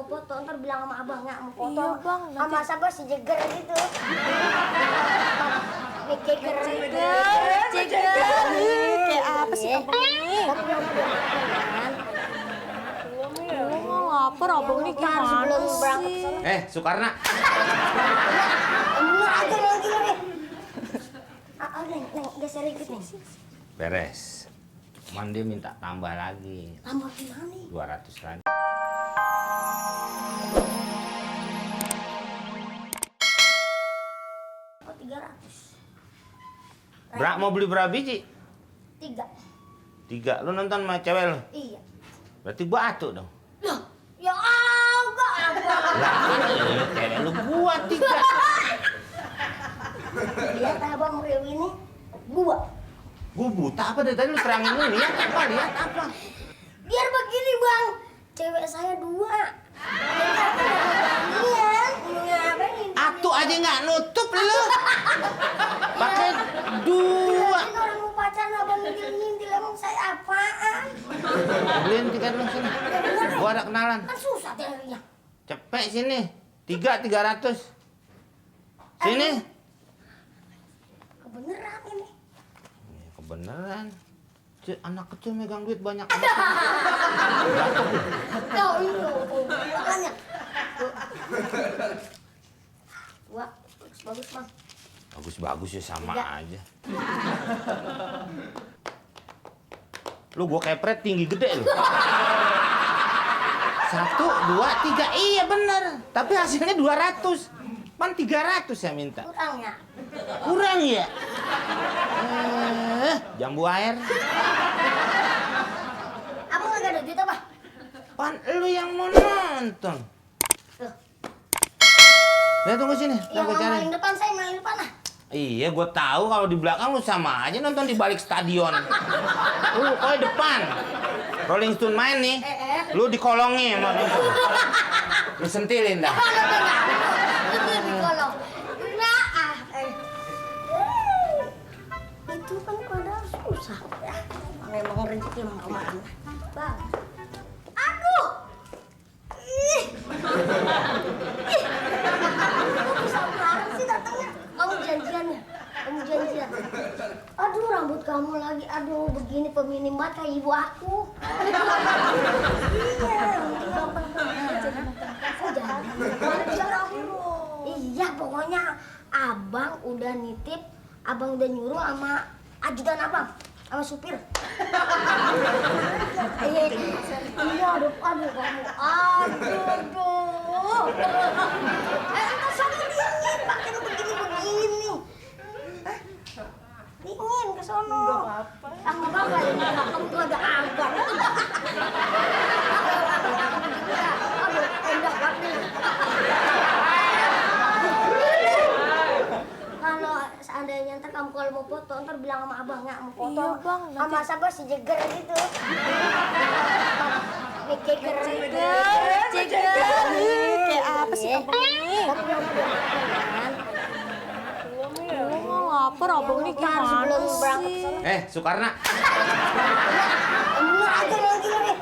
mau foto, ntar bilang sama abang nggak mau foto. Iya bang, sama siapa si Jeger gitu. Jeger. Kayak apa sih abang ini? Belum mau lapar abang ini gimana Sebelum berangkat sih? sana. Sukarna. Ambil aja lagi nih. Neng, geser dikit nih. Beres. Cuman dia minta tambah lagi. Tambah gimana nih? 200 lagi. Oh, 300. Mau beli berapa biji? 3. 3. Lu nonton sama cewek lu? Iya. Berarti gua atu dong. Loh, ya agak apa? Lah, cewek lu gua 3. Lihat abang Rewi ini, gua. Gua buta apa dari tadi lu terangin lu lihat apa? Biar begini bang, cewek saya 2. Iya, ngapain? Atu aja nggak nutup lu. Pakai 2. Ini orang mau pacaran abang nyintil emang saya apaan? Beliin tiket lu sini. Gua ada kenalan. Kan susah carinya. Cepet sini. 300. Sini. Kebeneran ini. Ya, kebeneran. Anak kecil megang duit banyak. Tahu ini makanya. Wah, bagus bang. Bagus ya sama 3. aja. Lu gua kepret tinggi gede lu. 1, 2, 3. Iya bener. Tapi hasilnya 200. Pan 300 saya minta. Kurang ya? Kurang ya? Jambu air. Abang nggak ada duit apa? Pan lu yang mau nonton. Tuh. Lihat tunggu sini. Yang Gua cari. main depan saya main depan lah. Iya, gue tahu kalau di belakang lu sama aja nonton di balik stadion. Lu kok depan. Rolling Stone main nih. Lu dikolongin sama dia. Lu sentilin dah. Di kolong. Nah, itu kan pada susah. Ya, memang rezeki emang kemana. Bang. Aduh. Ih. Kok bisa bareng sih datangnya? Kamu janjian ya? Kamu janjian. Aduh, rambut kamu lagi. Aduh, begini peminim banget kayak ibu aku. Iya, gampang banget. Iya, pokoknya abang udah nitip, abang udah nyuruh sama ajudan abang, sama supir. Iya, aduh kamu, aduh. Entar sana dingin, pakai begini. Hah? Dingin ke sono. Sama bangga ini, kamu tuh ada abang. Aduh, endah banget. Kalau seandainya ntar kamu kalau mau foto, ntar bilang sama abang nggak mau foto. Iya bang, sama siapa si Jeger gitu. Jeger. Kayak apa sih abang ini? Belum mau lapar abang ini gimana Sebelum berangkat sih? sana. Sukarna. Ambil aja lagi nih.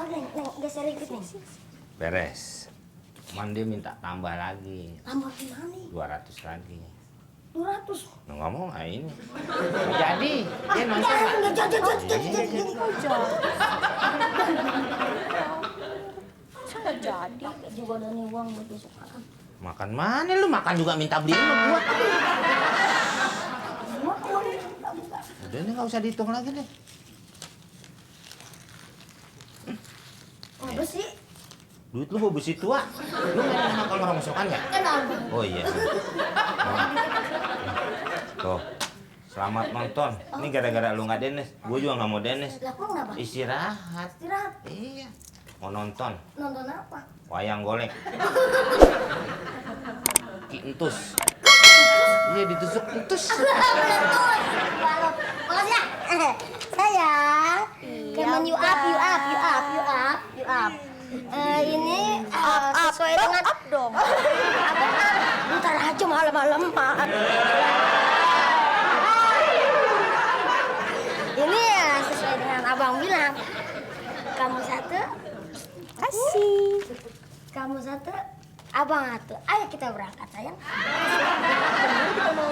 Neng, geser dikit nih. Beres. Cuman dia minta tambah lagi. Tambah gimana nih? 200 lagi. 200. Nah, ngomong ini. Nggak jadi. Dia nonton. Nggak jadi. Masa nggak jadi? Juga ada nih uang buat besok makan. Makan mana lu? Makan juga minta beliin lu gua. Semua uangnya buka. Udah nih nggak usah dihitung lagi deh. Apa sih? Duit lu bawa besi tua. Lu nggak makan orang masakan nggak? Kan abang. Oh iya. Tuh. Selamat nonton. Ini gara-gara lu nggak Dennis. Gue juga nggak mau Dennis. Lah kok kenapa? Istirahat. Istirahat. Iya. Mau nonton. Nonton apa? Wayang golek. Ki Entus. Iya ditusuk entus. Makasih ya. Sayang. Kemen you up. Ini sesuai dengan up dong. Ntar aja malam-malam. Ini ya sesuai dengan abang bilang. Kamu 1. Kasih. kamu satu, abang satu. Ayo kita berangkat sayang. Kita mau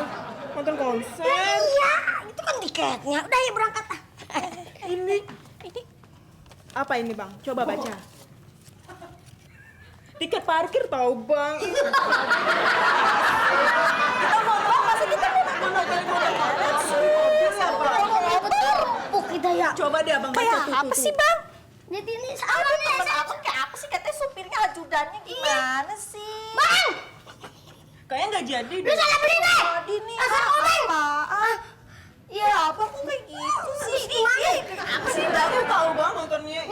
nonton konser. Ya iya, itu kan tiketnya. Udah ya berangkat ah. Ini apa ini bang? Coba baca. Tiket parkir tau bang. Kita mau masa kita mau nonton Terpuk kita ya. Coba deh abang baca Kayak tuh. apa sih bang? Jadi ini sama nih. Temen aku kayak apa sih? Katanya supirnya ajudannya gimana sih? Bang, Kayaknya nggak jadi lu deh. salah beli nih. Tadi nih. Asal komen. Apaan? Ya apa kok kayak gitu sih? Apa sih? Aku tahu bang nontonnya.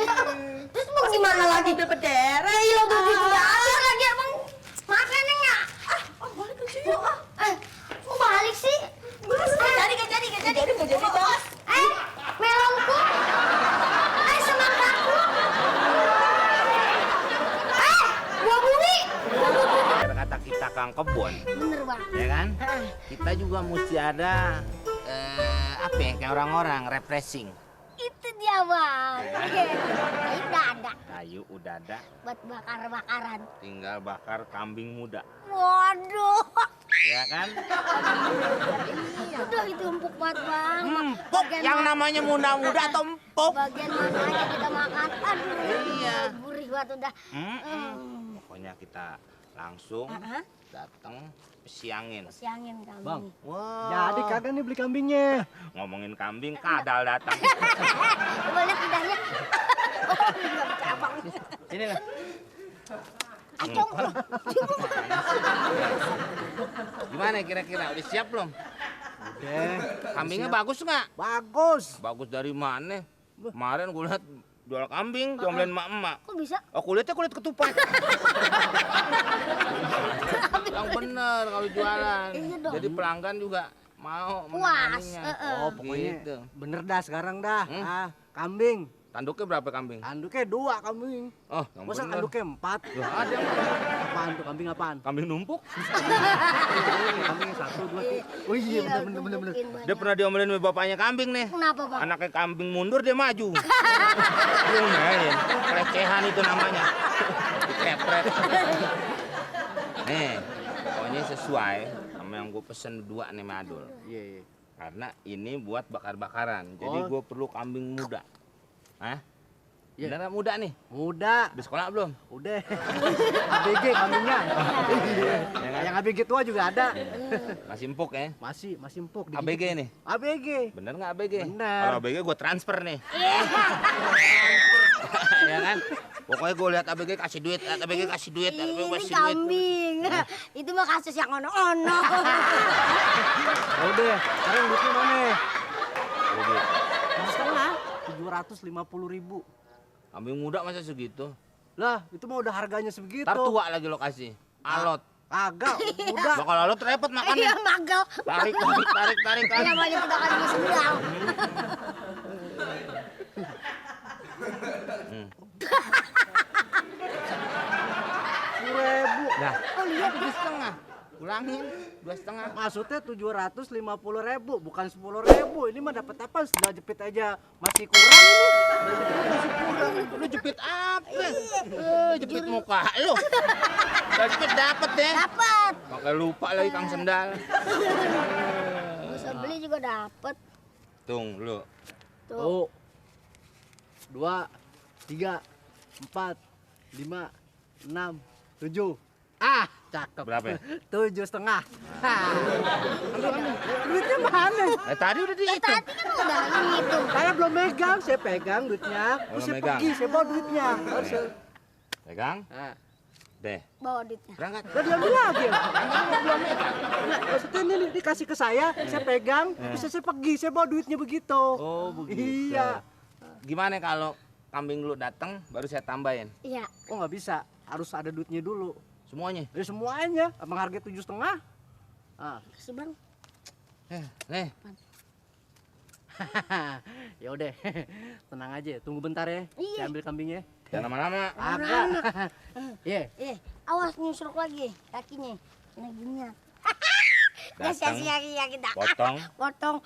Terus mau gimana lagi? Mobil bendera. Iya begitu aja lagi abang. Maaf ya Neng ya. Balik aja ya. Kok balik sih? Gak jadi bang. Melonku. Semangkaku. Buah bumi. Kata kita kang kebun, Bener bang. ya kan? Kita juga mesti ada apa ya, kayak orang-orang refreshing. Itu dia bang. Kayu udah ada. Kayu udah ada, Buat bakar-bakaran. tinggal bakar kambing muda, Waduh. ya kan? Udah itu empuk banget bang. Empuk, yang namanya muda-muda atau empuk? Bagian mana aja kita makan. Aduh. Iya. Gurih banget udah. Pokoknya kita langsung datang siangin. Siangin kami. Bang. Wah. Jadi kagak nih beli kambingnya. Ngomongin kambing, kadal datang. Coba lihat lidahnya. Oh, nggak bercabang. Sini lah. Acong. Gimana kira-kira? Udah siap belum? Udah. Kambingnya bagus nggak? Bagus. Bagus dari mana? Kemarin gue lihat jual kambing, diomelin emak-emak. Kok bisa? Oh, kulitnya kulit ketupat. Yang bener kalau jualan. Iya dong. Jadi pelanggan juga mau Puas. menanganinya. Oh, pokoknya Gitu. bener dah sekarang dah. Kambing. Tanduknya berapa kambing? Anduknya 2 kambing. Oh, yang Masa bener. anduknya 4? Loh, ada yang bener. Apaan tuh kambing apaan? Kambing numpuk. Kambing 1, 2, 3. Oh iya bener. Dia pernah diomelin sama bapaknya kambing nih. Kenapa bang? Anaknya kambing mundur, dia maju. Dia main. Pelecehan itu namanya. Kepret. Nih, pokoknya sesuai sama yang gue pesen 2 nih Madul. Iya. Karena ini buat bakar-bakaran. Jadi Oh. gue perlu kambing muda. Hah? Iya. Beneran muda nih? Muda. Udah sekolah belum? Udah. ABG kambingnya. Ya kan? Yang ABG tua juga ada. Masih empuk ya? Masih empuk. ABG nih? ABG. Bener nggak ABG? Bener. Kalau ABG gue transfer nih. Ya kan? Pokoknya gue lihat ABG kasih duit, ABG kasih duit, ABG Ini kasih duit. kambing. Itu mah kasus yang ono-ono. Udah. Sekarang duitnya mana? Duit. 750.000. Kambing muda masa segitu? Lah, itu mah udah harganya sebegitu. Ntar tua lagi lo kasih. Alot. Kagak, udah. Bakal alot repot Iya makannya. magal. Tarik kan. Namanya kita kan di sendal. Ribu. Nah, oh lihat 7,5. Ulangin, 2,5. Maksudnya 750.000, bukan 10.000. Ini mah dapat apa? Sudah jepit aja masih kurang ini. Lu jepit apa? Jepit muka lu. Udah jepit dapet ya. Dapat. Pakai lupa lagi Kang Sendal. Bisa beli juga dapat. Tung lu. Tuh. 2, 3, 4, 5, 6, 7. Ah, cakep. Berapa ya? 7,5. Duitnya mana? Tadi udah dihitung. Tadi kan udah ngitung. Saya belum megang, saya pegang duitnya. Terus saya megang. pergi, saya bawa duitnya. Terus saya- Pegang. Nah, Deh, Bawa duitnya. berangkat. udah diambil lagi. Nggak, maksudnya ini dikasih ke saya pegang, bisa saya pergi, saya bawa duitnya begitu. Oh, begitu. Iya. Gimana kalau kambing lu datang baru saya tambahin Iya. Oh nggak bisa, harus ada duitnya dulu. semuanya? Ya semuanya, emang harga 7,5. Ah, Kasih bang. Nih, ya udah, tenang aja, tunggu bentar ya. Iya. Saya ambil kambingnya. jangan lama-lama. Agak. Iya. Awas nyusruk lagi kakinya. Naginya. Ya Datang, sia-sia kita. potong, Potong.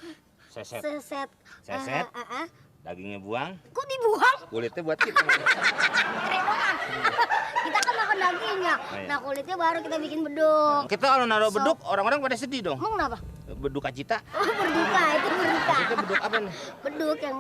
seset, Seset. seset, dagingnya buang, Kok dibuang? kulitnya buat kita. Keren banget. Kita kan makan kan dagingnya. iya. Nah, kulitnya baru kita bikin beduk. Kita kalau naruh beduk, orang-orang pada sedih dong. Emang kenapa? Beduk Acita. Oh, berduka, itu berduka. Itu beduk apa nih? Beduk yang